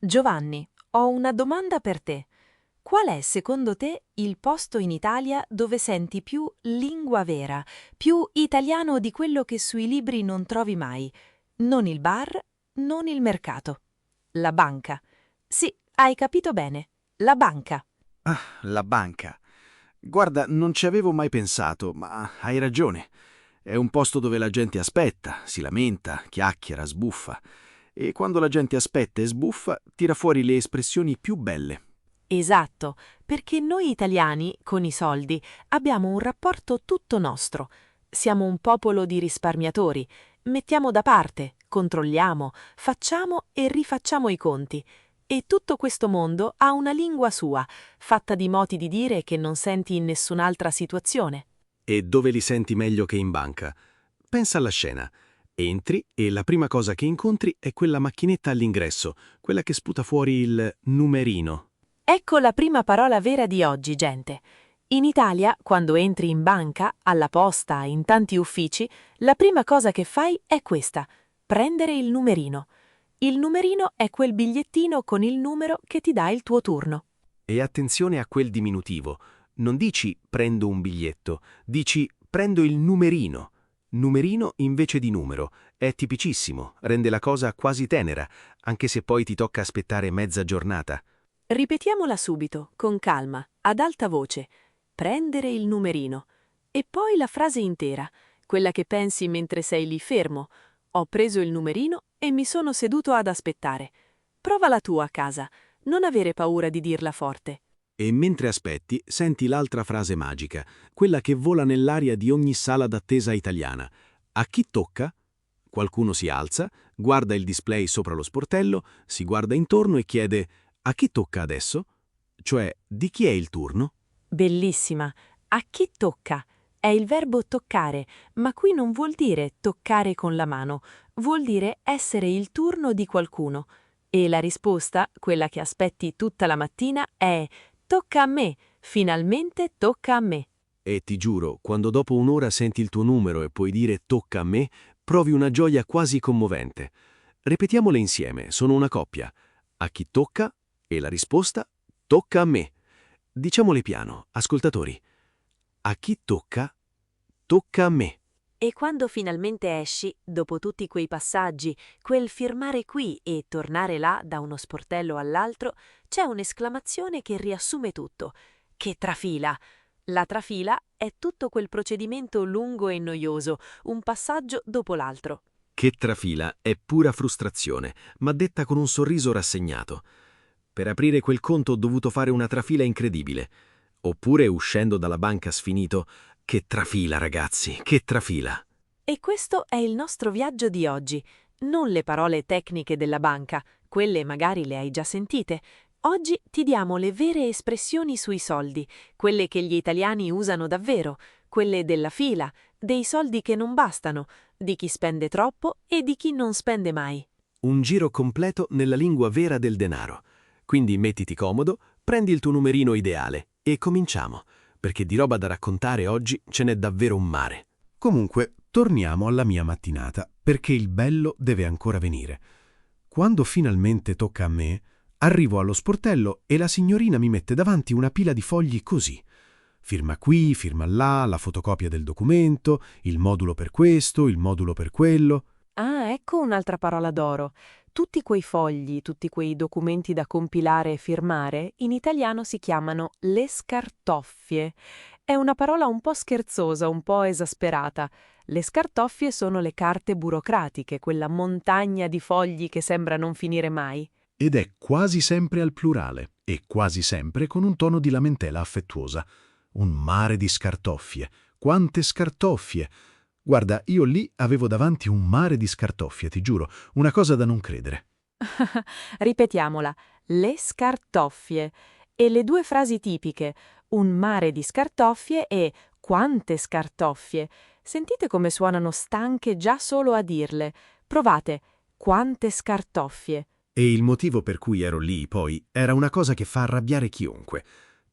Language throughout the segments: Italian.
Giovanni, ho una domanda per te. Qual è secondo te il posto in Italia dove senti più lingua vera, più italiano di quello che sui libri non trovi mai? Non il bar, non il mercato. La banca. Sì, hai capito bene. La banca. Ah, la banca. Guarda, non ci avevo mai pensato, ma hai ragione. È un posto dove la gente aspetta, si lamenta, chiacchiera, sbuffa. E quando la gente aspetta e sbuffa, tira fuori le espressioni più belle. Esatto, perché noi italiani, con i soldi, abbiamo un rapporto tutto nostro. Siamo un popolo di risparmiatori. Mettiamo da parte, controlliamo, facciamo e rifacciamo i conti. E tutto questo mondo ha una lingua sua, fatta di moti di dire che non senti in nessun'altra situazione. E dove li senti meglio che in banca? Pensa alla scena. Entri e la prima cosa che incontri è quella macchinetta all'ingresso, quella che sputa fuori il numerino. Ecco la prima parola vera di oggi, gente. In Italia, quando entri in banca, alla posta, in tanti uffici, la prima cosa che fai è questa: prendere il numerino. Il numerino è quel bigliettino con il numero che ti dà il tuo turno. E attenzione a quel diminutivo. Non dici prendo un biglietto, dici prendo il numerino. Numerino invece di numero. È tipicissimo, rende la cosa quasi tenera, anche se poi ti tocca aspettare mezza giornata. Ripetiamola subito, con calma, ad alta voce. Prendere il numerino. E poi la frase intera, quella che pensi mentre sei lì fermo. Ho preso il numerino e mi sono seduto ad aspettare. Prova la tua a casa. Non avere paura di dirla forte. E mentre aspetti, senti l'altra frase magica, quella che vola nell'aria di ogni sala d'attesa italiana. A chi tocca? Qualcuno si alza, guarda il display sopra lo sportello, si guarda intorno e chiede «A chi tocca adesso?» Cioè, di chi è il turno? Bellissima. A chi tocca? È il verbo toccare, ma qui non vuol dire toccare con la mano, vuol dire essere il turno di qualcuno. E la risposta, quella che aspetti tutta la mattina, è tocca a me, finalmente tocca a me. E ti giuro, quando dopo un'ora senti il tuo numero e puoi dire «tocca a me», provi una gioia quasi commovente. Ripetiamole insieme, sono una coppia. A chi tocca? E la risposta «tocca a me». Diciamole piano, ascoltatori. A chi tocca? Tocca a me. E quando finalmente esci, dopo tutti quei passaggi, quel firmare qui e tornare là da uno sportello all'altro, c'è un'esclamazione che riassume tutto. Che trafila! La trafila è tutto quel procedimento lungo e noioso, un passaggio dopo l'altro. Che trafila è pura frustrazione, ma detta con un sorriso rassegnato. Per aprire quel conto ho dovuto fare una trafila incredibile. Oppure, uscendo dalla banca sfinito, che trafila, ragazzi, che trafila! E questo è il nostro viaggio di oggi. Non le parole tecniche della banca, quelle magari le hai già sentite. Oggi ti diamo le vere espressioni sui soldi, quelle che gli italiani usano davvero, quelle della fila, dei soldi che non bastano, di chi spende troppo e di chi non spende mai. Un giro completo nella lingua vera del denaro. Quindi mettiti comodo, prendi il tuo numerino ideale e cominciamo, perché di roba da raccontare oggi ce n'è davvero un mare. Comunque, torniamo alla mia mattinata, perché il bello deve ancora venire. Quando finalmente tocca a me, arrivo allo sportello e la signorina mi mette davanti una pila di fogli così. Firma qui, firma là, la fotocopia del documento, il modulo per questo, il modulo per quello. Ah, ecco un'altra parola d'oro. Tutti quei fogli, tutti quei documenti da compilare e firmare, in italiano si chiamano le scartoffie. È una parola un po' scherzosa, un po' esasperata. Le scartoffie sono le carte burocratiche, quella montagna di fogli che sembra non finire mai. Ed è quasi sempre al plurale e quasi sempre con un tono di lamentela affettuosa. Un mare di scartoffie. Quante scartoffie! Guarda, io lì avevo davanti un mare di scartoffie, ti giuro, una cosa da non credere. Ripetiamola, le scartoffie. E le due frasi tipiche, un mare di scartoffie e quante scartoffie. Sentite come suonano stanche già solo a dirle. Provate, quante scartoffie. E il motivo per cui ero lì, poi, era una cosa che fa arrabbiare chiunque.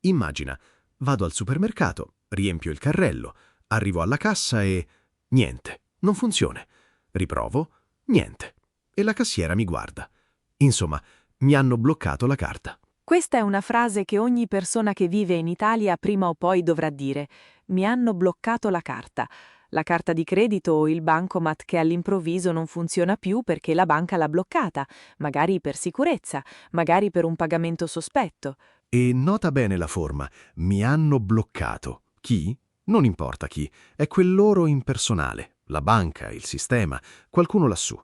Immagina, vado al supermercato, riempio il carrello, arrivo alla cassa e... niente, non funziona. Riprovo, niente. E la cassiera mi guarda. Insomma, Mi hanno bloccato la carta. Questa è una frase che ogni persona che vive in Italia prima o poi dovrà dire. Mi hanno bloccato la carta. La carta di credito o il bancomat che all'improvviso non funziona più perché la banca l'ha bloccata, magari per sicurezza, magari per un pagamento sospetto. E nota bene la forma. Mi hanno bloccato. Chi? Non importa chi. È quel loro impersonale. La banca, il sistema, qualcuno lassù.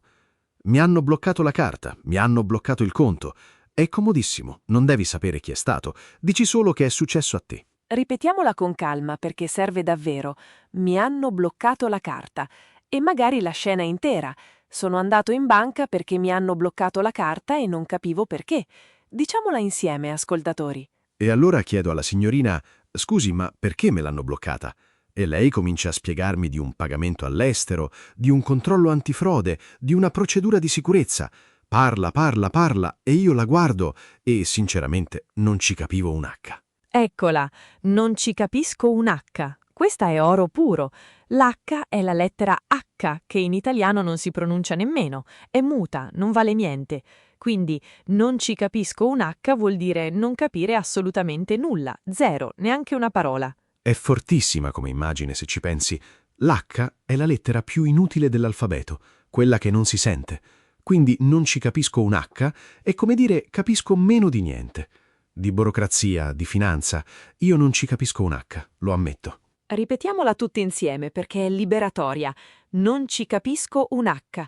Mi hanno bloccato la carta. Mi hanno bloccato il conto. È comodissimo. Non devi sapere chi è stato. Dici solo che è successo a te. Ripetiamola con calma perché serve davvero. Mi hanno bloccato la carta. E magari la scena intera. Sono andato in banca perché mi hanno bloccato la carta e non capivo perché. Diciamola insieme, ascoltatori. E allora chiedo alla signorina: scusi, ma perché me l'hanno bloccata? E lei comincia a spiegarmi di un pagamento all'estero, di un controllo antifrode, di una procedura di sicurezza. Parla, parla, parla, e io la guardo e, sinceramente, non ci capivo un H. Eccola, non ci capisco un H. Questa è oro puro. L'H è la lettera H, che in italiano non si pronuncia nemmeno. È muta, non vale niente. Quindi non ci capisco un H vuol dire non capire assolutamente nulla, zero, neanche una parola. È fortissima come immagine se ci pensi. L'H è la lettera più inutile dell'alfabeto, quella che non si sente. Quindi non ci capisco un H è come dire capisco meno di niente. Di burocrazia, di finanza, io non ci capisco un H, lo ammetto. Ripetiamola tutti insieme perché è liberatoria. Non ci capisco un H.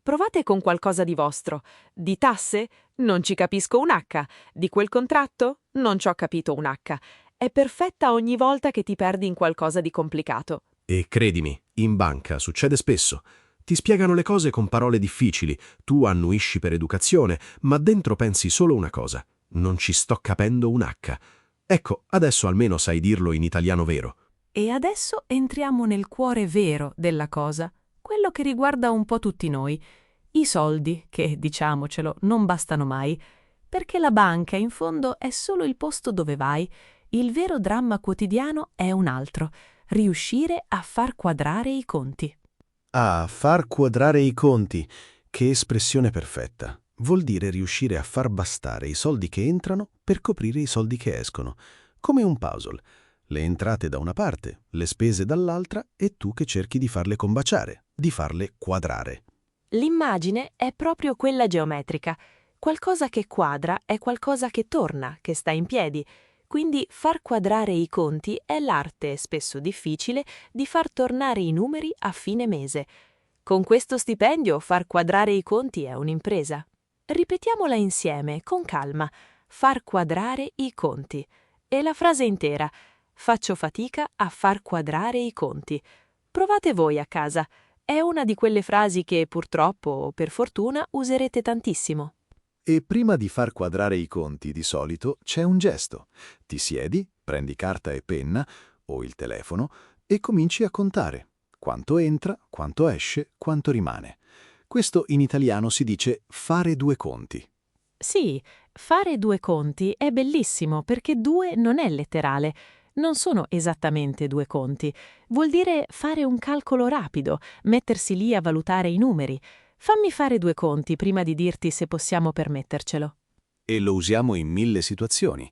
Provate con qualcosa di vostro. Di tasse? Non ci capisco un H. Di quel contratto? Non ci ho capito un H. È perfetta ogni volta che ti perdi in qualcosa di complicato. E credimi, in banca succede spesso. Ti spiegano le cose con parole difficili, tu annuisci per educazione, ma dentro pensi solo una cosa: non ci sto capendo un H. Ecco, adesso almeno sai dirlo in italiano vero. E adesso entriamo nel cuore vero della cosa, quello che riguarda un po' tutti noi. I soldi, che, diciamocelo, non bastano mai, perché la banca, in fondo, è solo il posto dove vai. Il vero dramma quotidiano è un altro: riuscire a far quadrare i conti. Ah, far quadrare i conti. Che espressione perfetta. Vuol dire riuscire a far bastare i soldi che entrano per coprire i soldi che escono. Come un puzzle. Le entrate da una parte, le spese dall'altra e tu che cerchi di farle combaciare, di farle quadrare. L'immagine è proprio quella geometrica. Qualcosa che quadra è qualcosa che torna, che sta in piedi. Quindi far quadrare i conti è l'arte, spesso difficile, di far tornare i numeri a fine mese. Con questo stipendio far quadrare i conti è un'impresa. Ripetiamola insieme, con calma. Far quadrare i conti. E la frase intera. Faccio fatica a far quadrare i conti. Provate voi a casa. È una di quelle frasi che purtroppo o per fortuna userete tantissimo. E prima di far quadrare i conti, di solito, c'è un gesto. Ti siedi, prendi carta e penna, o il telefono, e cominci a contare. Quanto entra, quanto esce, quanto rimane. Questo in italiano si dice fare due conti. Sì, fare due conti è bellissimo perché due non è letterale. Non sono esattamente due conti. Vuol dire fare un calcolo rapido, mettersi lì a valutare i numeri. Fammi fare due conti prima di dirti se possiamo permettercelo. E lo usiamo in 1000 situazioni.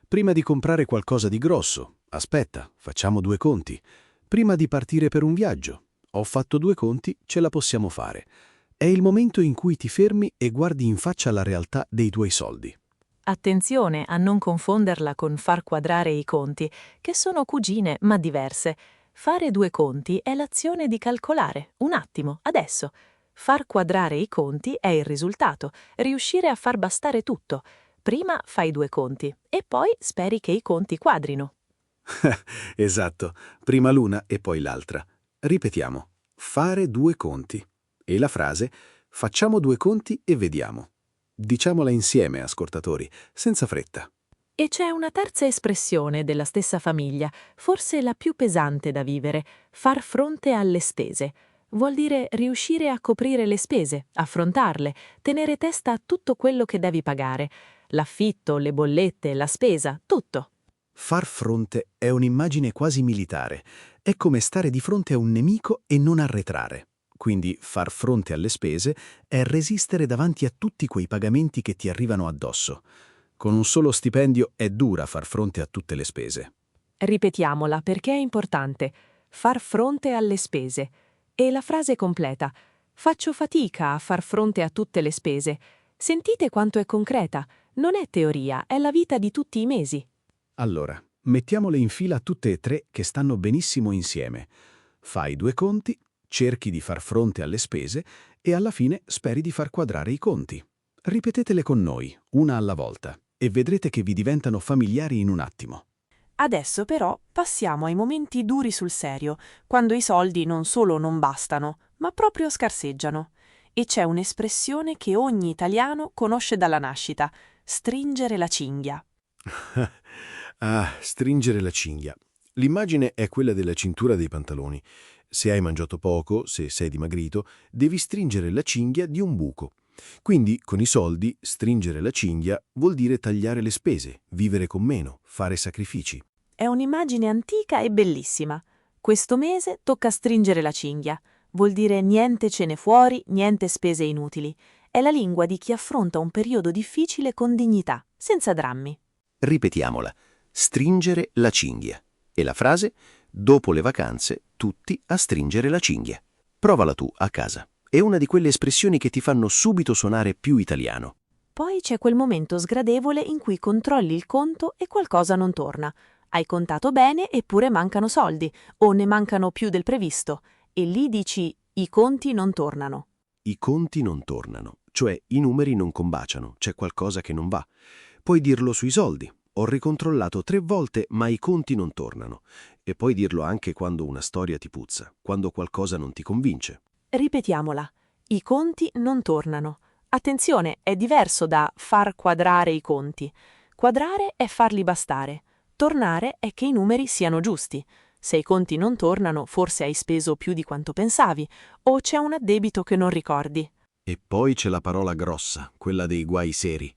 Prima di comprare qualcosa di grosso, aspetta, facciamo due conti. Prima di partire per un viaggio, ho fatto due conti, ce la possiamo fare. È il momento in cui ti fermi e guardi in faccia la realtà dei tuoi soldi. Attenzione a non confonderla con far quadrare i conti, che sono cugine ma diverse. Fare due conti è l'azione di calcolare, un attimo, adesso. Far quadrare i conti è il risultato, riuscire a far bastare tutto. Prima fai due conti e poi speri che i conti quadrino. Esatto, prima l'una e poi l'altra. Ripetiamo, fare due conti. E la frase, facciamo due conti e vediamo. Diciamola insieme, ascoltatori, senza fretta. E c'è una terza espressione della stessa famiglia, forse la più pesante da vivere: far fronte alle spese. Vuol dire riuscire a coprire le spese, affrontarle, tenere testa a tutto quello che devi pagare. L'affitto, le bollette, la spesa, tutto. Far fronte è un'immagine quasi militare. È come stare di fronte a un nemico e non arretrare. Quindi far fronte alle spese è resistere davanti a tutti quei pagamenti che ti arrivano addosso. Con un solo stipendio è dura far fronte a tutte le spese. Ripetiamola perché è importante. Far fronte alle spese. E la frase completa. Faccio fatica a far fronte a tutte le spese. Sentite quanto è concreta. Non è teoria, è la vita di tutti i mesi. Allora, mettiamole in fila tutte e tre che stanno benissimo insieme. Fai due conti, cerchi di far fronte alle spese e alla fine speri di far quadrare i conti. Ripetetele con noi, una alla volta, e vedrete che vi diventano familiari in un attimo. Adesso però passiamo ai momenti duri sul serio, quando i soldi non solo non bastano, ma proprio scarseggiano. E c'è un'espressione che ogni italiano conosce dalla nascita: stringere la cinghia. Stringere la cinghia. L'immagine è quella della cintura dei pantaloni. Se hai mangiato poco, se sei dimagrito, devi stringere la cinghia di un buco. Quindi, con i soldi, stringere la cinghia vuol dire tagliare le spese, vivere con meno, fare sacrifici. È un'immagine antica e bellissima. Questo mese tocca stringere la cinghia. Vuol dire niente cene fuori, niente spese inutili. È la lingua di chi affronta un periodo difficile con dignità, senza drammi. Ripetiamola. Stringere la cinghia. E la frase: dopo le vacanze, tutti a stringere la cinghia. Provala tu a casa. È una di quelle espressioni che ti fanno subito suonare più italiano. Poi c'è quel momento sgradevole in cui controlli il conto e qualcosa non torna. Hai contato bene eppure mancano soldi, o ne mancano più del previsto. E lì dici: i conti non tornano. I conti non tornano, cioè i numeri non combaciano, c'è qualcosa che non va. Puoi dirlo sui soldi. Ho ricontrollato 3 volte, ma i conti non tornano. E puoi dirlo anche quando una storia ti puzza, quando qualcosa non ti convince. Ripetiamola. I conti non tornano. Attenzione, è diverso da far quadrare i conti. Quadrare è farli bastare. Tornare è che i numeri siano giusti. Se i conti non tornano, forse hai speso più di quanto pensavi, o c'è un addebito che non ricordi. E poi c'è la parola grossa, quella dei guai seri.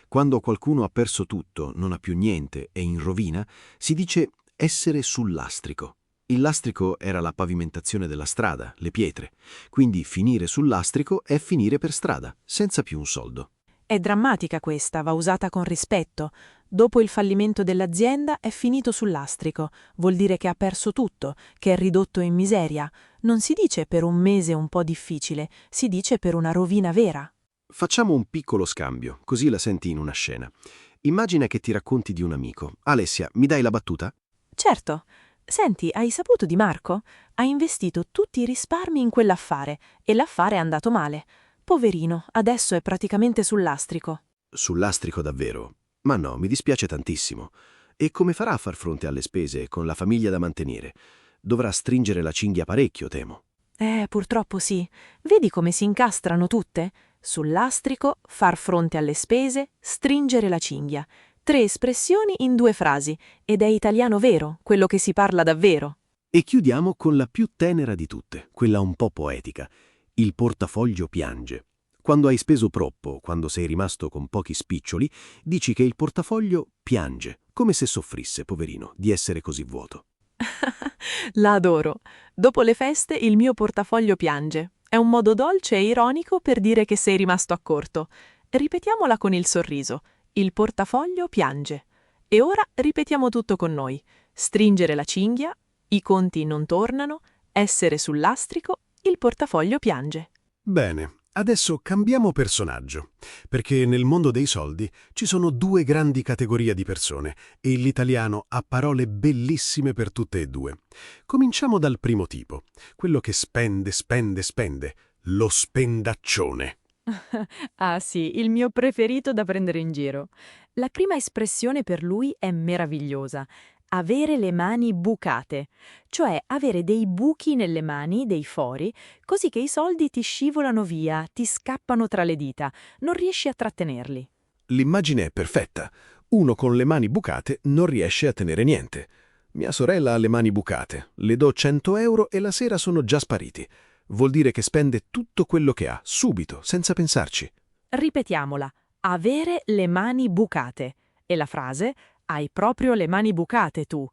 Quando qualcuno ha perso tutto, non ha più niente, è in rovina, si dice essere sul lastrico. Il lastrico era la pavimentazione della strada, le pietre. Quindi finire sul lastrico è finire per strada, senza più un soldo. È drammatica questa, va usata con rispetto. Dopo il fallimento dell'azienda è finito sul lastrico. Vuol dire che ha perso tutto, che è ridotto in miseria. Non si dice per un mese un po' difficile, si dice per una rovina vera. Facciamo un piccolo scambio, così la senti in una scena. Immagina che ti racconti di un amico. Alessia, mi dai la battuta? Certo. Senti, hai saputo di Marco? Ha investito tutti i risparmi in quell'affare e l'affare è andato male. Poverino, adesso è praticamente sul lastrico. Sul lastrico davvero? Ma no, mi dispiace tantissimo. E come farà a far fronte alle spese con la famiglia da mantenere? Dovrà stringere la cinghia parecchio, temo. Purtroppo sì. Vedi come si incastrano tutte? Sul lastrico, far fronte alle spese, stringere la cinghia. 3 espressioni in 2 frasi, ed è italiano vero, quello che si parla davvero. E chiudiamo con la più tenera di tutte, quella un po' poetica. Il portafoglio piange. Quando hai speso troppo, quando sei rimasto con pochi spiccioli, dici che il portafoglio piange, come se soffrisse, poverino, di essere così vuoto. La adoro. Dopo le feste il mio portafoglio piange. È un modo dolce e ironico per dire che sei rimasto a corto. Ripetiamola con il sorriso. Il portafoglio piange. E ora ripetiamo tutto con noi. Stringere la cinghia, i conti non tornano, essere sul lastrico, il portafoglio piange. Bene, adesso cambiamo personaggio, perché nel mondo dei soldi ci sono 2 grandi categorie di persone e l'italiano ha parole bellissime per tutte e 2. Cominciamo dal primo tipo, quello che spende, spende, spende, lo spendaccione. Ah sì, il mio preferito da prendere in giro. La prima espressione per lui è meravigliosa. Avere le mani bucate, cioè avere dei buchi nelle mani, dei fori, così che i soldi ti scivolano via, ti scappano tra le dita, non riesci a trattenerli. L'immagine è perfetta. Uno con le mani bucate non riesce a tenere niente. Mia sorella ha le mani bucate. Le do 100 euro e la sera sono già spariti. Vuol dire che spende tutto quello che ha, subito, senza pensarci. Ripetiamola. Avere le mani bucate. E la frase: hai proprio le mani bucate tu.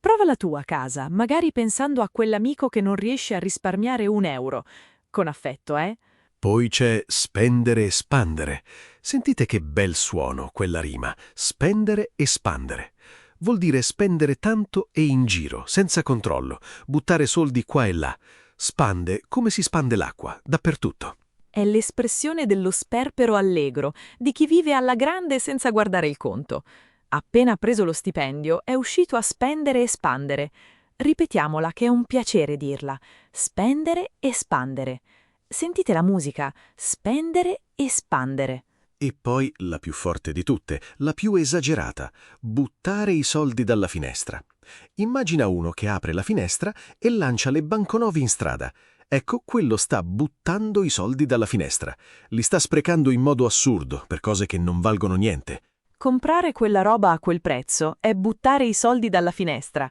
Provala tu a casa, magari pensando a quell'amico che non riesce a risparmiare 1 euro. Con affetto, eh? Poi c'è spendere e spandere. Sentite che bel suono quella rima, spendere e spandere. Vuol dire spendere tanto e in giro, senza controllo, buttare soldi qua e là. Spande come si spande l'acqua, dappertutto. È l'espressione dello sperpero allegro, di chi vive alla grande senza guardare il conto. Appena preso lo stipendio, è uscito a spendere e spandere. Ripetiamola che è un piacere dirla. Spendere e spandere. Sentite la musica, spendere e spandere. E poi la più forte di tutte, la più esagerata, buttare i soldi dalla finestra. Immagina uno che apre la finestra e lancia le banconote in strada. Ecco, quello sta buttando i soldi dalla finestra. Li sta sprecando in modo assurdo, per cose che non valgono niente. Comprare quella roba a quel prezzo è buttare i soldi dalla finestra.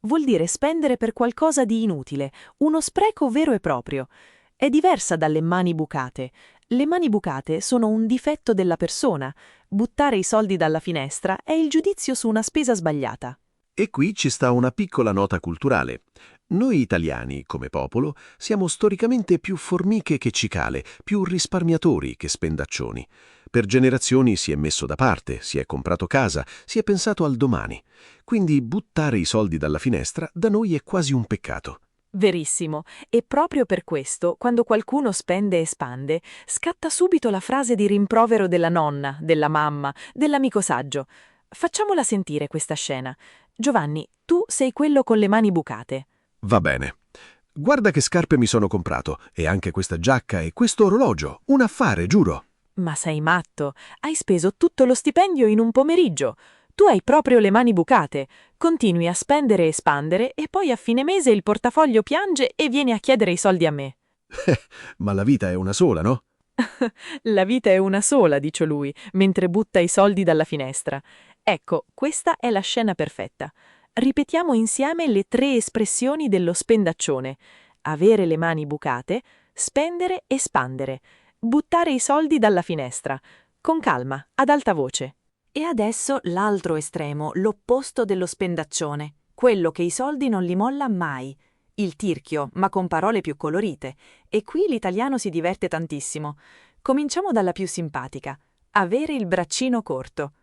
Vuol dire spendere per qualcosa di inutile, uno spreco vero e proprio. È diversa dalle mani bucate. Le mani bucate sono un difetto della persona. Buttare i soldi dalla finestra è il giudizio su una spesa sbagliata. E qui ci sta una piccola nota culturale. Noi italiani, come popolo, siamo storicamente più formiche che cicale, più risparmiatori che spendaccioni. Per generazioni si è messo da parte, si è comprato casa, si è pensato al domani. Quindi buttare i soldi dalla finestra da noi è quasi un peccato. Verissimo, e proprio per questo, quando qualcuno spende e spande, scatta subito la frase di rimprovero della nonna, della mamma, dell'amico saggio. Facciamola sentire questa scena. Giovanni, tu sei quello con le mani bucate. Va bene. Guarda che scarpe mi sono comprato, e anche questa giacca e questo orologio. Un affare, giuro. Ma sei matto, hai speso tutto lo stipendio in un pomeriggio. Tu hai proprio le mani bucate. Continui a spendere e spandere e poi a fine mese il portafoglio piange e vieni a chiedere i soldi a me. Ma la vita è una sola, no? La vita è una sola, dice lui, mentre butta i soldi dalla finestra. Ecco, questa è la scena perfetta. Ripetiamo insieme le 3 espressioni dello spendaccione. Avere le mani bucate, spendere e spandere, buttare i soldi dalla finestra. Con calma, ad alta voce. E adesso l'altro estremo, l'opposto dello spendaccione, quello che i soldi non li molla mai. Il tirchio, ma con parole più colorite. E qui l'italiano si diverte tantissimo. Cominciamo dalla più simpatica. Avere il braccino corto.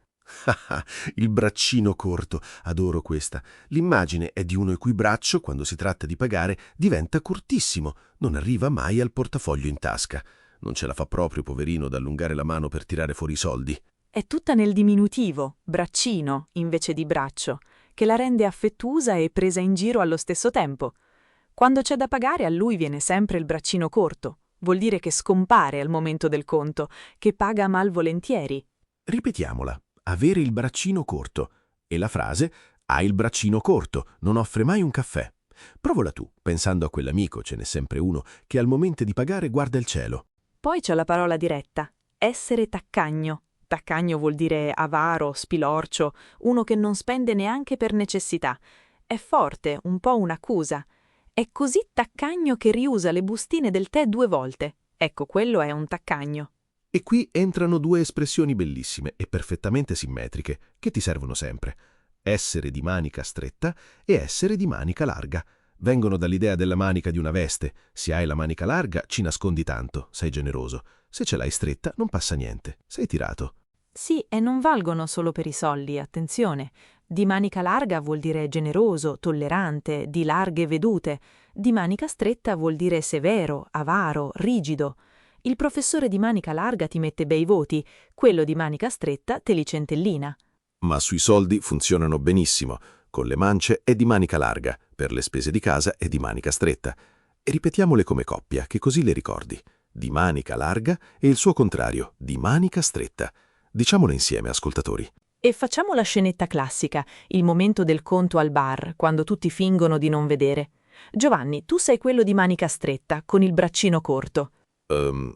Il braccino corto, adoro questa. L'immagine è di uno il cui braccio, quando si tratta di pagare, diventa cortissimo, non arriva mai al portafoglio in tasca. Non ce la fa proprio, poverino, ad allungare la mano per tirare fuori i soldi. È tutta nel diminutivo, braccino, invece di braccio, che la rende affettuosa e presa in giro allo stesso tempo. Quando c'è da pagare a lui viene sempre il braccino corto. Vuol dire che scompare al momento del conto, che paga malvolentieri. Ripetiamola. Avere il braccino corto. E la frase, ha il braccino corto, non offre mai un caffè. Provola tu, pensando a quell'amico, ce n'è sempre uno, che al momento di pagare guarda il cielo. Poi c'è la parola diretta, essere taccagno. Taccagno vuol dire avaro, spilorcio, uno che non spende neanche per necessità. È forte, un po' un'accusa. È così taccagno che riusa le bustine del tè 2 volte. Ecco, quello è un taccagno. E qui entrano 2 espressioni bellissime e perfettamente simmetriche, che ti servono sempre. Essere di manica stretta e essere di manica larga. Vengono dall'idea della manica di una veste. Se hai la manica larga, ci nascondi tanto, sei generoso. Se ce l'hai stretta, non passa niente, sei tirato. Sì, e non valgono solo per i soldi, attenzione. Di manica larga vuol dire generoso, tollerante, di larghe vedute. Di manica stretta vuol dire severo, avaro, rigido. Il professore di manica larga ti mette bei voti, quello di manica stretta te li centellina. Ma sui soldi funzionano benissimo. Con le mance è di manica larga, per le spese di casa è di manica stretta. E ripetiamole come coppia, che così le ricordi. Di manica larga e il suo contrario, di manica stretta. Diciamolo insieme, ascoltatori. E facciamo la scenetta classica, il momento del conto al bar, quando tutti fingono di non vedere. Giovanni, tu sei quello di manica stretta, con il braccino corto.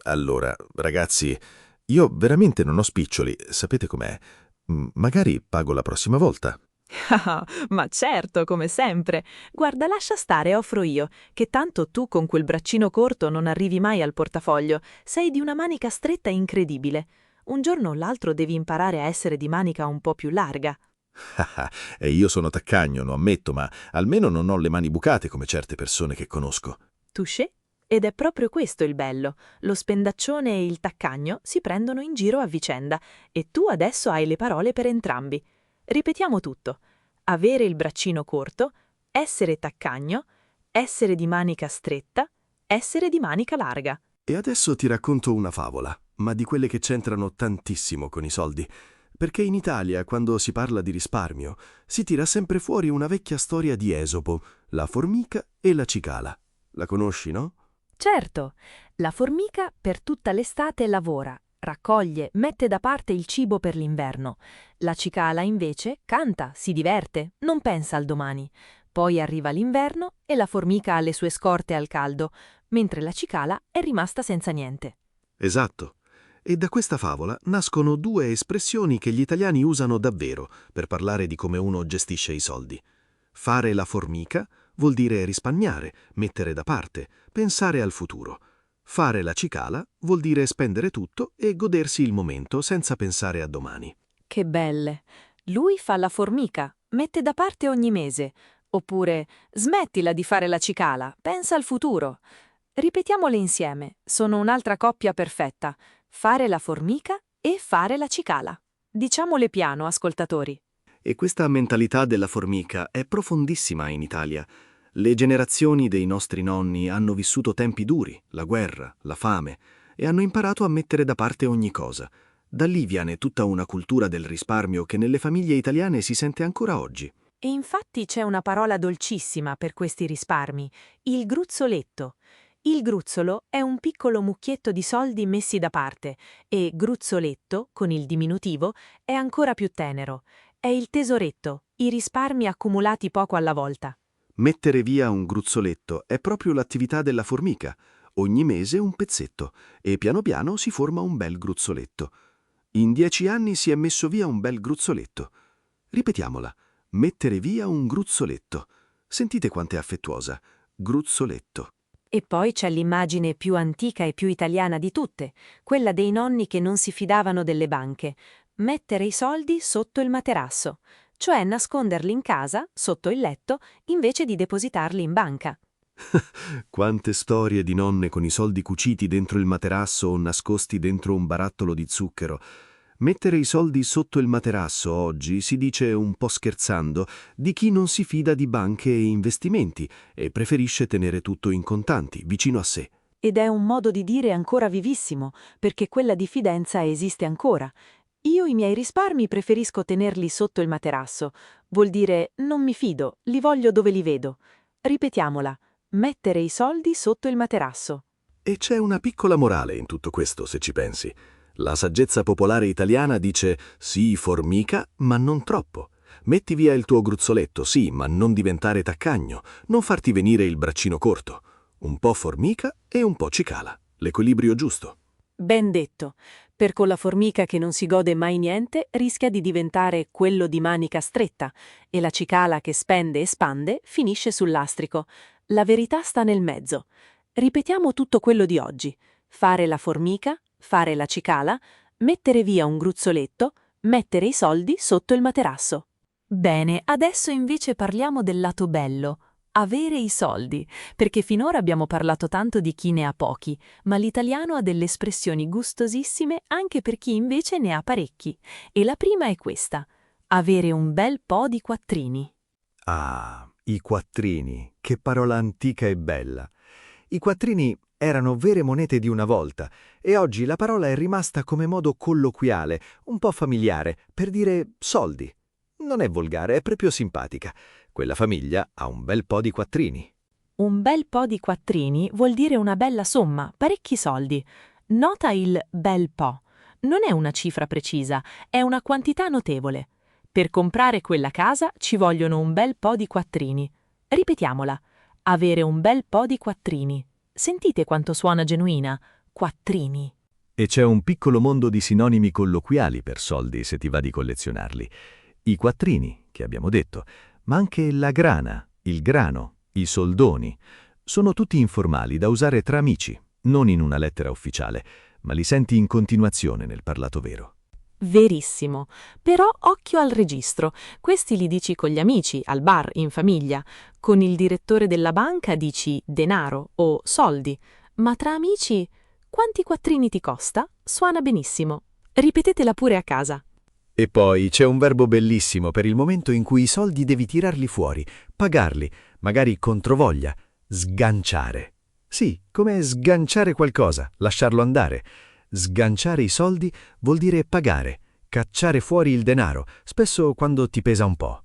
Allora, ragazzi, io veramente non ho spiccioli, sapete com'è? Magari pago la prossima volta. Ah, ma certo, come sempre. Guarda, lascia stare, offro io, che tanto tu con quel braccino corto non arrivi mai al portafoglio. Sei di una manica stretta incredibile. Un giorno o l'altro devi imparare a essere di manica un po' più larga. E io sono taccagno, lo ammetto, ma almeno non ho le mani bucate come certe persone che conosco. Touché? Ed è proprio questo il bello. Lo spendaccione e il taccagno si prendono in giro a vicenda e tu adesso hai le parole per entrambi. Ripetiamo tutto. Avere il braccino corto, essere taccagno, essere di manica stretta, essere di manica larga. E adesso ti racconto una favola, ma di quelle che c'entrano tantissimo con i soldi. Perché in Italia, quando si parla di risparmio, si tira sempre fuori una vecchia storia di Esopo, la formica e la cicala. La conosci, no? Certo, la formica per tutta l'estate lavora, raccoglie, mette da parte il cibo per l'inverno. La cicala invece canta, si diverte, non pensa al domani. Poi arriva l'inverno e la formica ha le sue scorte al caldo, mentre la cicala è rimasta senza niente. Esatto. E da questa favola nascono due espressioni che gli italiani usano davvero per parlare di come uno gestisce i soldi. Fare la formica vuol dire risparmiare, mettere da parte, pensare al futuro. Fare la cicala vuol dire spendere tutto e godersi il momento senza pensare a domani. Che belle! Lui fa la formica, mette da parte ogni mese. Oppure smettila di fare la cicala, pensa al futuro. Ripetiamole insieme, sono un'altra coppia perfetta. Fare la formica e fare la cicala. Diciamole piano, ascoltatori. E questa mentalità della formica è profondissima in Italia. Le generazioni dei nostri nonni hanno vissuto tempi duri, la guerra, la fame, e hanno imparato a mettere da parte ogni cosa. Da lì viene tutta una cultura del risparmio che nelle famiglie italiane si sente ancora oggi. E infatti c'è una parola dolcissima per questi risparmi, il gruzzoletto. Il gruzzolo è un piccolo mucchietto di soldi messi da parte e gruzzoletto, con il diminutivo, è ancora più tenero. È il tesoretto, i risparmi accumulati poco alla volta. Mettere via un gruzzoletto è proprio l'attività della formica. Ogni mese un pezzetto e piano piano si forma un bel gruzzoletto. In 10 anni si è messo via un bel gruzzoletto. Ripetiamola. Mettere via un gruzzoletto. Sentite quanto è affettuosa. Gruzzoletto. E poi c'è l'immagine più antica e più italiana di tutte, quella dei nonni che non si fidavano delle banche. Mettere i soldi sotto il materasso, cioè nasconderli in casa, sotto il letto, invece di depositarli in banca. Quante storie di nonne con i soldi cuciti dentro il materasso o nascosti dentro un barattolo di zucchero. Mettere i soldi sotto il materasso oggi si dice, un po' scherzando, di chi non si fida di banche e investimenti e preferisce tenere tutto in contanti, vicino a sé. Ed è un modo di dire ancora vivissimo, perché quella diffidenza esiste ancora. Io i miei risparmi preferisco tenerli sotto il materasso. Vuol dire non mi fido, li voglio dove li vedo. Ripetiamola, mettere i soldi sotto il materasso. E c'è una piccola morale in tutto questo, se ci pensi. La saggezza popolare italiana dice sì, formica, ma non troppo. Metti via il tuo gruzzoletto, sì, ma non diventare taccagno, non farti venire il braccino corto. Un po' formica e un po' cicala. L'equilibrio giusto. Ben detto. Per con la formica che non si gode mai niente rischia di diventare quello di manica stretta e la cicala che spende e spande finisce sul lastrico. La verità sta nel mezzo. Ripetiamo tutto quello di oggi. Fare la formica, fare la cicala, mettere via un gruzzoletto, mettere i soldi sotto il materasso. Bene, adesso invece parliamo del lato bello. Avere i soldi, perché finora abbiamo parlato tanto di chi ne ha pochi, ma l'italiano ha delle espressioni gustosissime anche per chi invece ne ha parecchi. E la prima è questa: avere un bel po' di quattrini. Ah, i quattrini, che parola antica e bella. I quattrini erano vere monete di una volta e oggi la parola è rimasta come modo colloquiale, un po' familiare, per dire soldi. Non è volgare, è proprio simpatica. Quella famiglia ha un bel po' di quattrini. Un bel po' di quattrini vuol dire una bella somma, parecchi soldi. Nota il bel po'. Non è una cifra precisa, è una quantità notevole. Per comprare quella casa ci vogliono un bel po' di quattrini. Ripetiamola. Avere un bel po' di quattrini. Sentite quanto suona genuina. Quattrini. E c'è un piccolo mondo di sinonimi colloquiali per soldi se ti va di collezionarli. I quattrini, che abbiamo detto, ma anche la grana, il grano, i soldoni. Sono tutti informali da usare tra amici, non in una lettera ufficiale, ma li senti in continuazione nel parlato vero. Verissimo. Però occhio al registro. Questi li dici con gli amici, al bar, in famiglia. Con il direttore della banca dici denaro o soldi. Ma tra amici, quanti quattrini ti costa? Suona benissimo. Ripetetela pure a casa. E poi c'è un verbo bellissimo per il momento in cui i soldi devi tirarli fuori, pagarli, magari controvoglia, sganciare. Sì, come sganciare qualcosa, lasciarlo andare. Sganciare i soldi vuol dire pagare, cacciare fuori il denaro, spesso quando ti pesa un po'.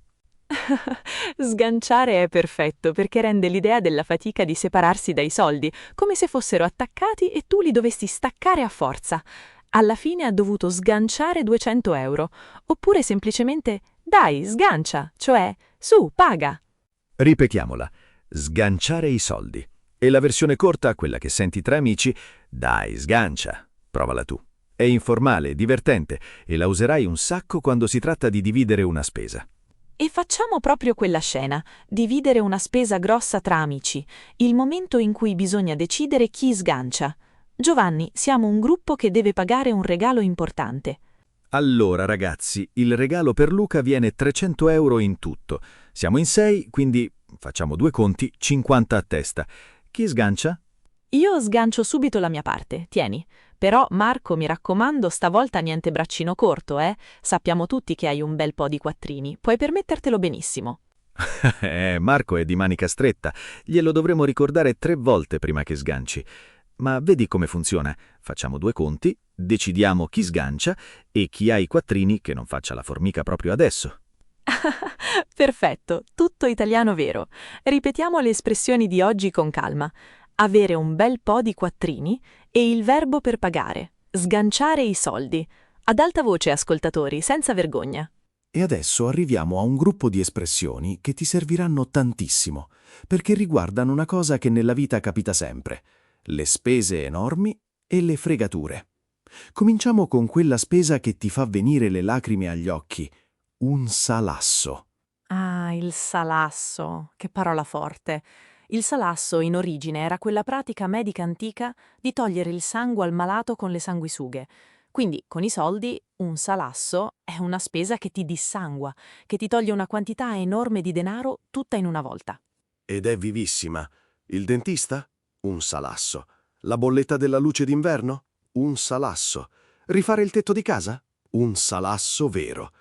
Sganciare è perfetto perché rende l'idea della fatica di separarsi dai soldi, come se fossero attaccati e tu li dovessi staccare a forza. Alla fine ha dovuto sganciare 200 euro, oppure semplicemente dai, sgancia, cioè su, paga. Ripetiamola, sganciare i soldi. E la versione corta, quella che senti tra amici, dai, sgancia, provala tu. È informale, divertente e la userai un sacco quando si tratta di dividere una spesa. E facciamo proprio quella scena, dividere una spesa grossa tra amici, il momento in cui bisogna decidere chi sgancia. Giovanni, siamo un gruppo che deve pagare un regalo importante. Allora, ragazzi, il regalo per Luca viene 300 euro in tutto. Siamo in 6, quindi facciamo 2 conti, 50 a testa. Chi sgancia? Io sgancio subito la mia parte, tieni. Però, Marco, mi raccomando, stavolta niente braccino corto, eh? Sappiamo tutti che hai un bel po' di quattrini, puoi permettertelo benissimo. Marco è di manica stretta, glielo dovremo ricordare 3 volte prima che sganci. Ma vedi come funziona? Facciamo 2 conti, decidiamo chi sgancia e chi ha i quattrini che non faccia la formica proprio adesso. Perfetto, tutto italiano vero. Ripetiamo le espressioni di oggi con calma. Avere un bel po' di quattrini e il verbo per pagare. Sganciare i soldi. Ad alta voce, ascoltatori, senza vergogna. E adesso arriviamo a un gruppo di espressioni che ti serviranno tantissimo, perché riguardano una cosa che nella vita capita sempre: le spese enormi e le fregature. Cominciamo con quella spesa che ti fa venire le lacrime agli occhi: un salasso. Ah, il salasso, che parola forte. Il salasso in origine era quella pratica medica antica di togliere il sangue al malato con le sanguisughe. Quindi, con i soldi, un salasso è una spesa che ti dissangua, che ti toglie una quantità enorme di denaro tutta in una volta. Ed è vivissima. Il dentista? Un salasso. La bolletta della luce d'inverno? Un salasso. Rifare il tetto di casa? Un salasso vero.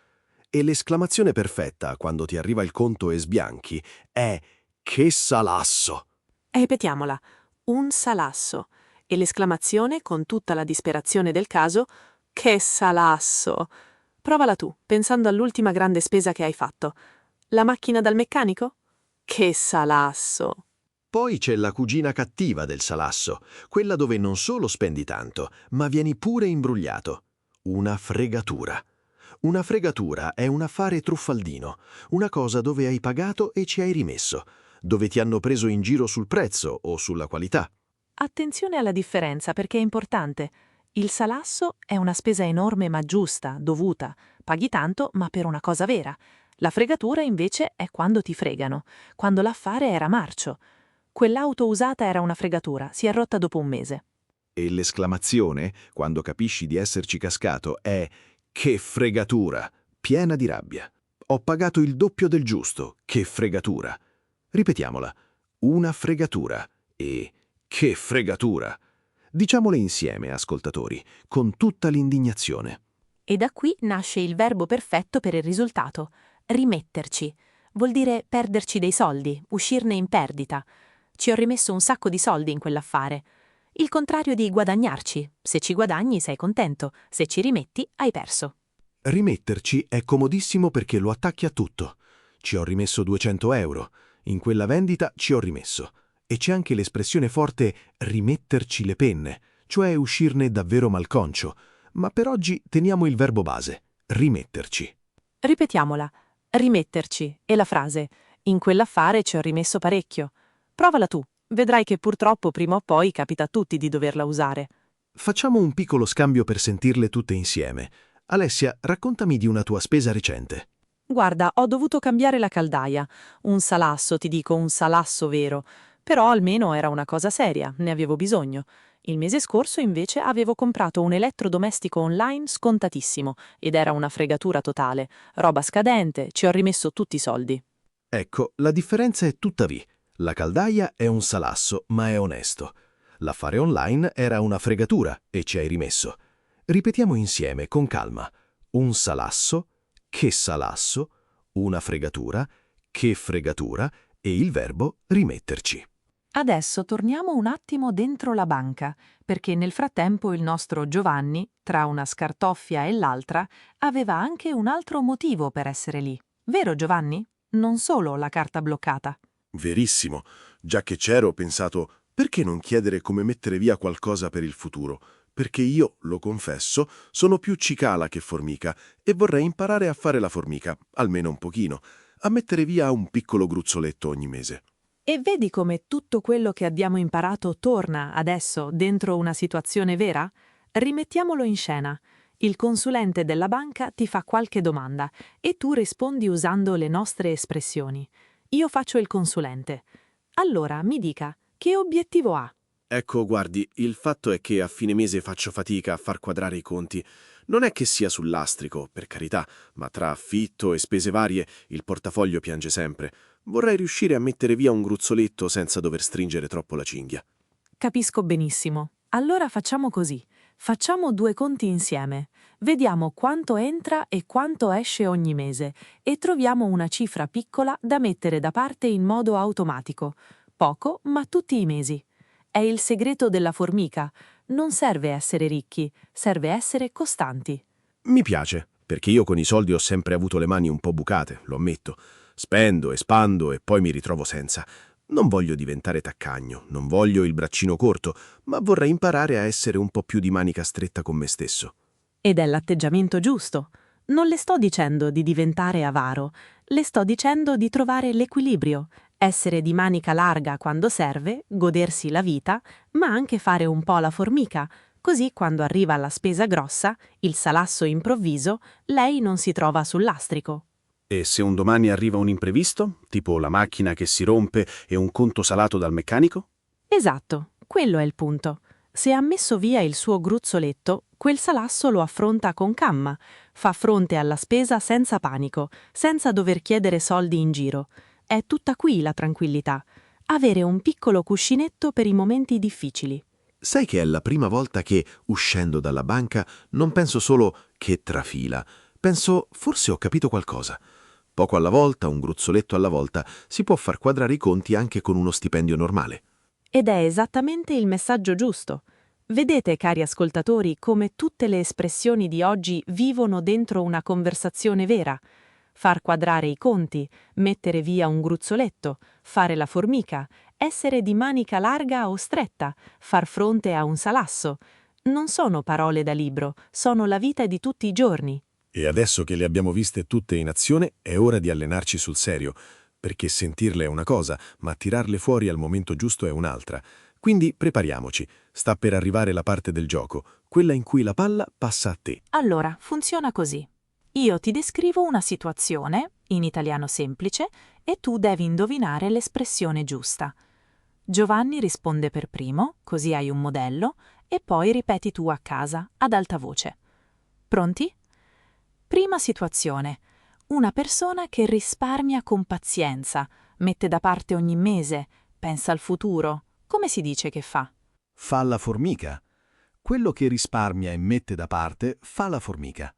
E l'esclamazione perfetta quando ti arriva il conto e sbianchi è «Che salasso!». E ripetiamola, un salasso. E l'esclamazione, con tutta la disperazione del caso, «Che salasso!». Provala tu, pensando all'ultima grande spesa che hai fatto. La macchina dal meccanico? Che salasso! Poi c'è la cugina cattiva del salasso, quella dove non solo spendi tanto, ma vieni pure imbrugliato. Una fregatura. Una fregatura è un affare truffaldino, una cosa dove hai pagato e ci hai rimesso, dove ti hanno preso in giro sul prezzo o sulla qualità. Attenzione alla differenza perché è importante. Il salasso è una spesa enorme ma giusta, dovuta. Paghi tanto ma per una cosa vera. La fregatura invece è quando ti fregano, quando l'affare era marcio. Quell'auto usata era una fregatura, si è rotta dopo un mese. E l'esclamazione, quando capisci di esserci cascato, è «Che fregatura!», piena di rabbia. Ho pagato il doppio del giusto, che fregatura. Ripetiamola, una fregatura e che fregatura. Diciamole insieme, ascoltatori, con tutta l'indignazione. E da qui nasce il verbo perfetto per il risultato, rimetterci. Vuol dire perderci dei soldi, uscirne in perdita. Ci ho rimesso un sacco di soldi in quell'affare. Il contrario di guadagnarci. Se ci guadagni sei contento, se ci rimetti hai perso. Rimetterci è comodissimo perché lo attacchi a tutto. Ci ho rimesso 200 euro. In quella vendita ci ho rimesso. E c'è anche l'espressione forte rimetterci le penne, cioè uscirne davvero malconcio. Ma per oggi teniamo il verbo base, rimetterci. Ripetiamola, rimetterci, e la frase, in quell'affare ci ho rimesso parecchio. Provala tu, vedrai che purtroppo prima o poi capita a tutti di doverla usare. Facciamo un piccolo scambio per sentirle tutte insieme. Alessia, raccontami di una tua spesa recente. Guarda, ho dovuto cambiare la caldaia. Un salasso, ti dico, un salasso vero. Però almeno era una cosa seria, ne avevo bisogno. Il mese scorso invece avevo comprato un elettrodomestico online scontatissimo ed era una fregatura totale. Roba scadente, ci ho rimesso tutti i soldi. Ecco, la differenza è tutta lì. La caldaia è un salasso, ma è onesto. L'affare online era una fregatura e ci hai rimesso. Ripetiamo insieme, con calma. Un salasso, che salasso, una fregatura, che fregatura e il verbo rimetterci. Adesso torniamo un attimo dentro la banca, perché nel frattempo il nostro Giovanni, tra una scartoffia e l'altra, aveva anche un altro motivo per essere lì. Vero, Giovanni? Non solo la carta bloccata. Verissimo. Già che c'ero, ho pensato, perché non chiedere come mettere via qualcosa per il futuro? Perché io, lo confesso, sono più cicala che formica e vorrei imparare a fare la formica, almeno un pochino, a mettere via un piccolo gruzzoletto ogni mese. E vedi come tutto quello che abbiamo imparato torna adesso dentro una situazione vera? Rimettiamolo in scena. Il consulente della banca ti fa qualche domanda e tu rispondi usando le nostre espressioni. Io faccio il consulente. Allora, mi dica, che obiettivo ha? Ecco, guardi, il fatto è che a fine mese faccio fatica a far quadrare i conti. Non è che sia sul lastrico, per carità, ma tra affitto e spese varie il portafoglio piange sempre. Vorrei riuscire a mettere via un gruzzoletto senza dover stringere troppo la cinghia. Capisco benissimo. Allora facciamo così. Facciamo 2 conti insieme. Vediamo quanto entra e quanto esce ogni mese e troviamo una cifra piccola da mettere da parte in modo automatico. Poco, ma tutti i mesi. È il segreto della formica. Non serve essere ricchi, serve essere costanti. Mi piace, perché io con i soldi ho sempre avuto le mani un po' bucate, lo ammetto. Spendo, espando e poi mi ritrovo senza. Non voglio diventare taccagno, non voglio il braccino corto, ma vorrei imparare a essere un po' più di manica stretta con me stesso. Ed è l'atteggiamento giusto. Non le sto dicendo di diventare avaro, le sto dicendo di trovare l'equilibrio, essere di manica larga quando serve, godersi la vita, ma anche fare un po' la formica, così quando arriva la spesa grossa, il salasso improvviso, lei non si trova sul lastrico. E se un domani arriva un imprevisto, tipo la macchina che si rompe e un conto salato dal meccanico? Esatto, quello è il punto. Se ha messo via il suo gruzzoletto, quel salasso lo affronta con calma, fa fronte alla spesa senza panico, senza dover chiedere soldi in giro. È tutta qui la tranquillità. Avere un piccolo cuscinetto per i momenti difficili. Sai che è la prima volta che, uscendo dalla banca, non penso solo che trafila. Penso, forse ho capito qualcosa. Poco alla volta, un gruzzoletto alla volta, si può far quadrare i conti anche con uno stipendio normale. Ed è esattamente il messaggio giusto. Vedete, cari ascoltatori, come tutte le espressioni di oggi vivono dentro una conversazione vera. Far quadrare i conti, mettere via un gruzzoletto, fare la formica, essere di manica larga o stretta, far fronte a un salasso. Non sono parole da libro, sono la vita di tutti i giorni. E adesso che le abbiamo viste tutte in azione, è ora di allenarci sul serio, perché sentirle è una cosa, ma tirarle fuori al momento giusto è un'altra. Quindi prepariamoci, sta per arrivare la parte del gioco, quella in cui la palla passa a te. Allora, funziona così. Io ti descrivo una situazione, in italiano semplice, e tu devi indovinare l'espressione giusta. Giovanni risponde per primo, così hai un modello, e poi ripeti tu a casa, ad alta voce. Pronti? Prima situazione. Una persona che risparmia con pazienza, mette da parte ogni mese, pensa al futuro. Come si dice che fa? Fa la formica. Quello che risparmia e mette da parte fa la formica.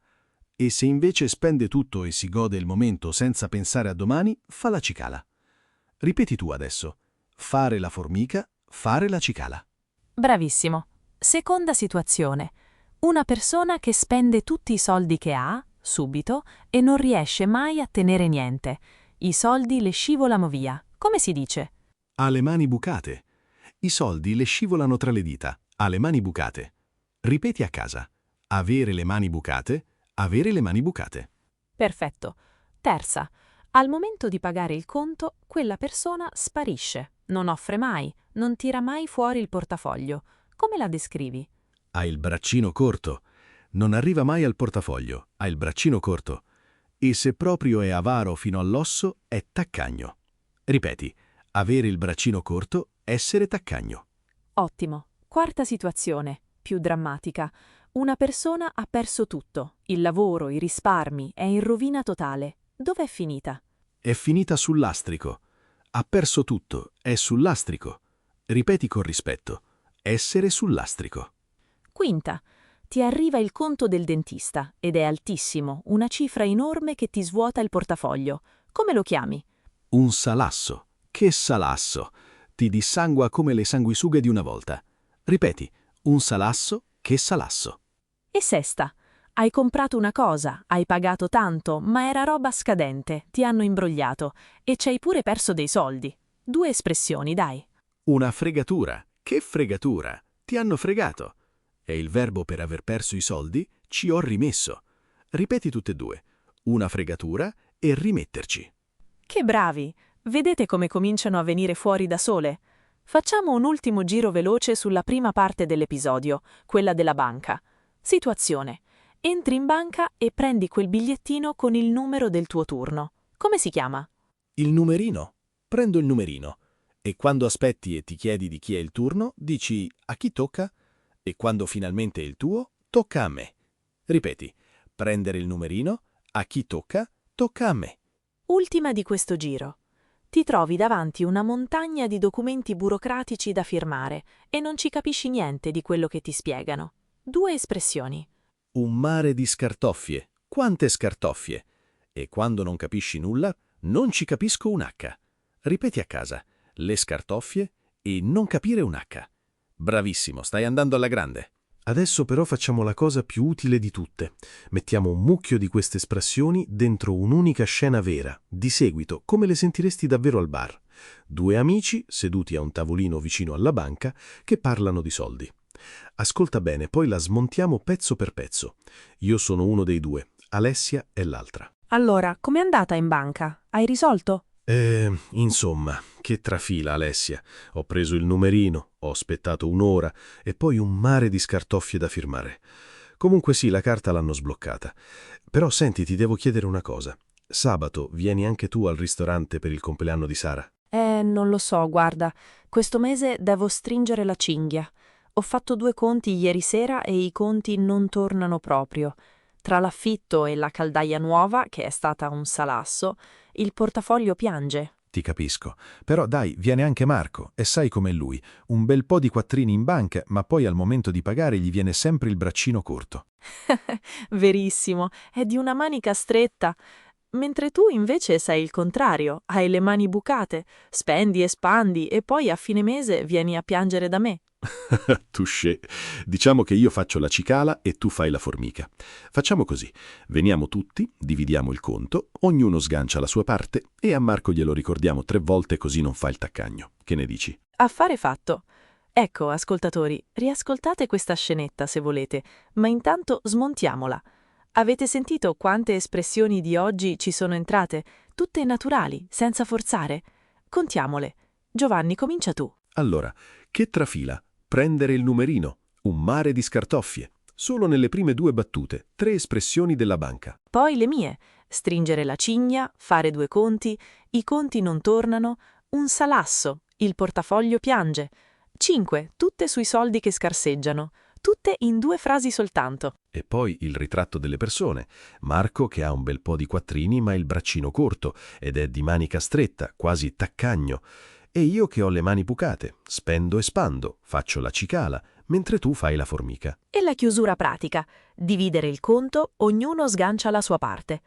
E se invece spende tutto e si gode il momento senza pensare a domani, fa la cicala. Ripeti tu adesso. Fare la formica, fare la cicala. Bravissimo. Seconda situazione. Una persona che spende tutti i soldi che ha, subito, e non riesce mai a tenere niente. I soldi le scivolano via. Come si dice? Ha le mani bucate. I soldi le scivolano tra le dita. Ha le mani bucate. Ripeti a casa. Avere le mani bucate, avere le mani bucate. Perfetto. Terza. Al momento di pagare il conto, quella persona sparisce. Non offre mai, non tira mai fuori il portafoglio. Come la descrivi? Ha il braccino corto. Non arriva mai al portafoglio, ha il braccino corto. E se proprio è avaro fino all'osso, è taccagno. Ripeti, avere il braccino corto, essere taccagno. Ottimo. Quarta situazione, più drammatica. Una persona ha perso tutto, il lavoro, i risparmi, è in rovina totale. Dove è finita? È finita sul lastrico. Ha perso tutto, è sul lastrico. Ripeti con rispetto. Essere sul lastrico. Quinta, ti arriva il conto del dentista ed è altissimo, una cifra enorme che ti svuota il portafoglio. Come lo chiami? Un salasso. Che salasso! Ti dissangua come le sanguisughe di una volta. Ripeti, un salasso, che salasso. E sesta, hai comprato una cosa, hai pagato tanto, ma era roba scadente, ti hanno imbrogliato e ci hai pure perso dei soldi. 2 espressioni, dai. Una fregatura. Che fregatura! Ti hanno fregato. È il verbo per aver perso i soldi, ci ho rimesso. Ripeti tutte e due. Una fregatura e rimetterci. Che bravi! Vedete come cominciano a venire fuori da sole? Facciamo un ultimo giro veloce sulla prima parte dell'episodio, quella della banca. Situazione. Entri in banca e prendi quel bigliettino con il numero del tuo turno. Come si chiama? Il numerino. Prendo il numerino. E quando aspetti e ti chiedi di chi è il turno, dici a chi tocca? E quando finalmente è il tuo, tocca a me. Ripeti, prendere il numerino, a chi tocca, tocca a me. Ultima di questo giro. Ti trovi davanti una montagna di documenti burocratici da firmare e non ci capisci niente di quello che ti spiegano. 2 espressioni. Un mare di scartoffie. Quante scartoffie? E quando non capisci nulla, non ci capisco un H. Ripeti a casa, le scartoffie e non capire un H. Bravissimo, stai andando alla grande. Adesso però facciamo la cosa più utile di tutte. Mettiamo un mucchio di queste espressioni dentro un'unica scena vera, di seguito, come le sentiresti davvero al bar. 2 amici, seduti a un tavolino vicino alla banca, che parlano di soldi. Ascolta bene, poi la smontiamo pezzo per pezzo. Io sono uno dei 2, Alessia è l'altra. Allora, com'è andata in banca? Hai risolto? Insomma, che trafila, Alessia. Ho preso il numerino, ho aspettato un'ora e poi un mare di scartoffie da firmare. Comunque sì, la carta l'hanno sbloccata. Però senti, ti devo chiedere una cosa. Sabato vieni anche tu al ristorante per il compleanno di Sara? Non lo so, guarda. Questo mese devo stringere la cinghia. Ho fatto 2 conti ieri sera e i conti non tornano proprio. Tra l'affitto e la caldaia nuova, che è stata un salasso, il portafoglio piange. Ti capisco. Però dai, viene anche Marco, e sai com'è lui. Un bel po' di quattrini in banca, ma poi al momento di pagare gli viene sempre il braccino corto. Verissimo, è di una manica stretta. Mentre tu invece sei il contrario, hai le mani bucate, spendi e spandi e poi a fine mese vieni a piangere da me. Touché. Diciamo che io faccio la cicala e tu fai la formica. Facciamo così. Veniamo tutti, dividiamo il conto, ognuno sgancia la sua parte e a Marco glielo ricordiamo 3 volte così non fa il taccagno. Che ne dici? Affare fatto. Ecco, ascoltatori, riascoltate questa scenetta se volete, ma intanto smontiamola. Avete sentito quante espressioni di oggi ci sono entrate? Tutte naturali, senza forzare? Contiamole. Giovanni, comincia tu. Allora, che trafila? Prendere il numerino. Un mare di scartoffie. Solo nelle prime 2 battute, 3 espressioni della banca. Poi le mie. Stringere la cinghia, fare 2 conti, i conti non tornano, un salasso, il portafoglio piange. 5, tutte sui soldi che scarseggiano. Tutte in 2 frasi soltanto. E poi il ritratto delle persone. Marco che ha un bel po' di quattrini ma il braccino corto ed è di manica stretta, quasi taccagno. E io che ho le mani bucate, spendo e spando, faccio la cicala, mentre tu fai la formica. E la chiusura pratica. Dividere il conto, ognuno sgancia la sua parte.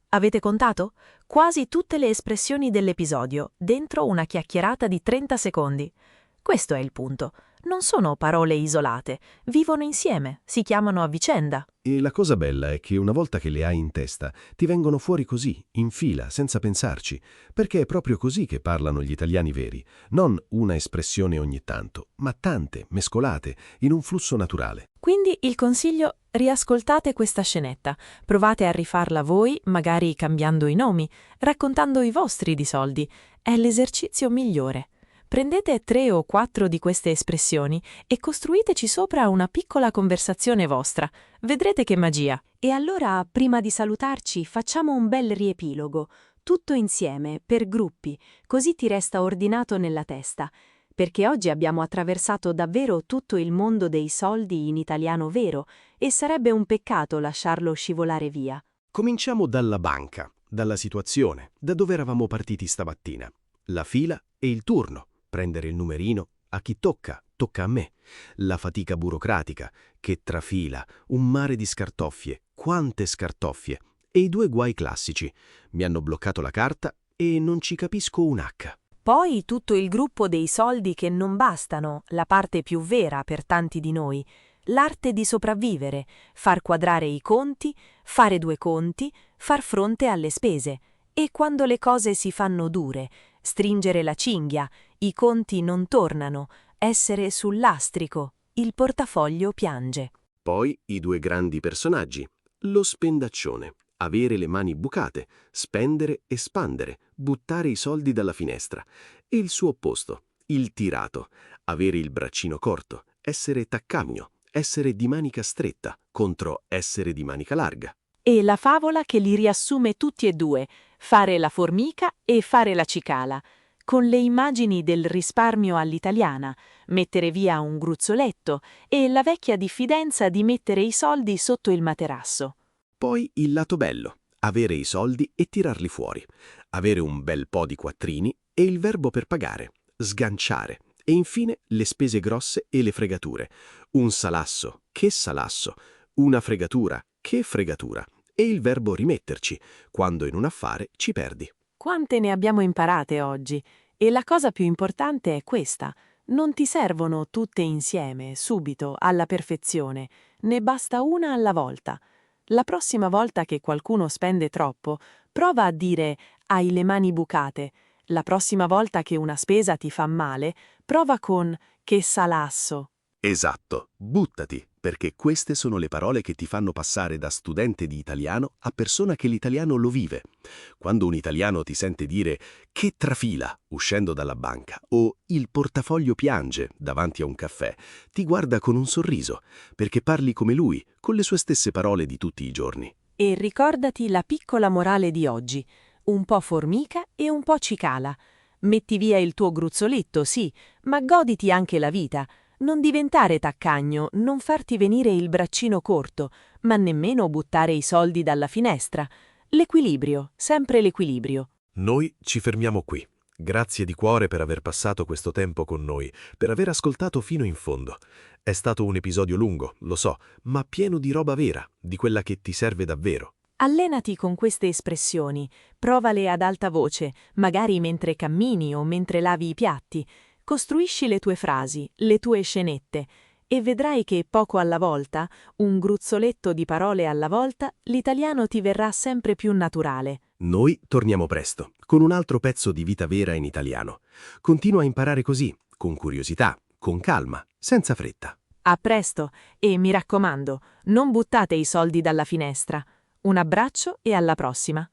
Avete contato? Quasi tutte le espressioni dell'episodio, dentro una chiacchierata di 30 secondi. Questo è il punto. Non sono parole isolate, vivono insieme, si chiamano a vicenda. E la cosa bella è che una volta che le hai in testa, ti vengono fuori così, in fila, senza pensarci, perché è proprio così che parlano gli italiani veri, non una espressione ogni tanto, ma tante, mescolate, in un flusso naturale. Quindi il consiglio: riascoltate questa scenetta, provate a rifarla voi, magari cambiando i nomi, raccontando i vostri di soldi. È l'esercizio migliore. Prendete 3 o 4 di queste espressioni e costruiteci sopra una piccola conversazione vostra. Vedrete che magia. E allora, prima di salutarci, facciamo un bel riepilogo, tutto insieme, per gruppi, così ti resta ordinato nella testa. Perché oggi abbiamo attraversato davvero tutto il mondo dei soldi in italiano vero e sarebbe un peccato lasciarlo scivolare via. Cominciamo dalla banca, dalla situazione, da dove eravamo partiti stamattina. La fila e il turno. Prendere il numerino, a chi tocca, tocca a me. La fatica burocratica, che trafila, un mare di scartoffie, quante scartoffie. E i 2 guai classici. Mi hanno bloccato la carta e non ci capisco un H. Poi tutto il gruppo dei soldi che non bastano, la parte più vera per tanti di noi. L'arte di sopravvivere, far quadrare i conti, fare 2 conti, far fronte alle spese. E quando le cose si fanno dure, stringere la cinghia, i conti non tornano, essere sul lastrico, il portafoglio piange. Poi i 2 grandi personaggi. Lo spendaccione, avere le mani bucate, spendere e spandere, buttare i soldi dalla finestra. E il suo opposto, il tirato, avere il braccino corto, essere taccagno, essere di manica stretta contro essere di manica larga. E la favola che li riassume tutti e 2, fare la formica e fare la cicala, con le immagini del risparmio all'italiana, mettere via un gruzzoletto e la vecchia diffidenza di mettere i soldi sotto il materasso. Poi il lato bello, avere i soldi e tirarli fuori, avere un bel po' di quattrini e il verbo per pagare, sganciare, e infine le spese grosse e le fregature. Un salasso, che salasso, una fregatura, che fregatura, e il verbo rimetterci, quando in un affare ci perdi. Quante ne abbiamo imparate oggi? E la cosa più importante è questa: non ti servono tutte insieme, subito, alla perfezione, ne basta una alla volta. La prossima volta che qualcuno spende troppo, prova a dire «hai le mani bucate». La prossima volta che una spesa ti fa male, prova con «che salasso». Esatto, buttati, perché queste sono le parole che ti fanno passare da studente di italiano a persona che l'italiano lo vive. Quando un italiano ti sente dire «che trafila» uscendo dalla banca o «il portafoglio piange» davanti a un caffè, ti guarda con un sorriso, perché parli come lui, con le sue stesse parole di tutti i giorni. E ricordati la piccola morale di oggi: un po' formica e un po' cicala. Metti via il tuo gruzzoletto, sì, ma goditi anche la vita. Non diventare taccagno, non farti venire il braccino corto, ma nemmeno buttare i soldi dalla finestra. L'equilibrio, sempre l'equilibrio. Noi ci fermiamo qui. Grazie di cuore per aver passato questo tempo con noi, per aver ascoltato fino in fondo. È stato un episodio lungo, lo so, ma pieno di roba vera, di quella che ti serve davvero. Allenati con queste espressioni, provale ad alta voce, magari mentre cammini o mentre lavi i piatti. Costruisci le tue frasi, le tue scenette, e vedrai che poco alla volta, un gruzzoletto di parole alla volta, l'italiano ti verrà sempre più naturale. Noi torniamo presto, con un altro pezzo di vita vera in italiano. Continua a imparare così, con curiosità, con calma, senza fretta. A presto e mi raccomando, non buttate i soldi dalla finestra. Un abbraccio e alla prossima.